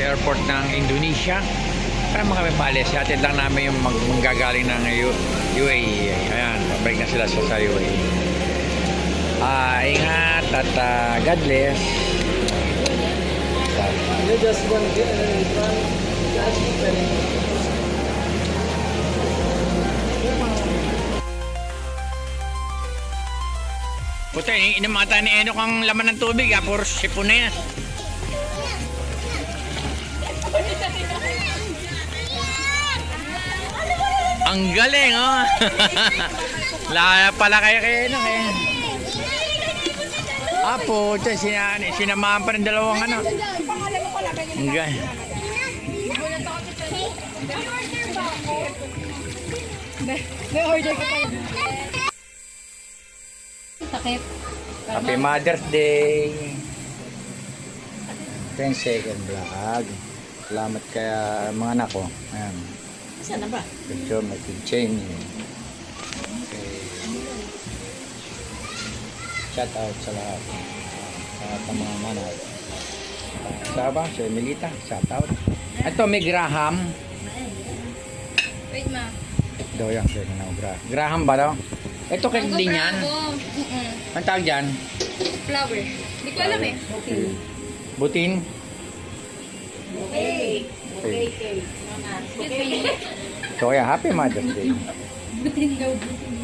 sa airport ng Indonesia. Para mga kami paalis, hatid lang namin yung manggagaling ng UAE. Ayan, babalik na sila sa UAE. Ingat at God bless. You just want to get Puta, inamata ni Enok ang laman ng tubig, puro sipon na yan. Ang galing, oh. Laya pala kayo kay Enok, eh. Puta, sinamahan pa ng dalawang ano. Ang galing. May order ka tayo. Sakit. Happy Mother's Day. 10-second vlog. Salamat kaya mga anak ko. Ayan. Saan na ba? Picture, may chain. Okay. Shout out sa lahat. Sa lahat ng mga manat. Saba, si Melita. Shout out. Ito may Graham. Wait, ma. Ito yan. Graham ba daw? Ito cake din yan. Ang tawag dyan? Flower. Hindi ko alam eh. Okay. Butin. Okay. So, yeah, happy Mother's Day. Butin daw, butin.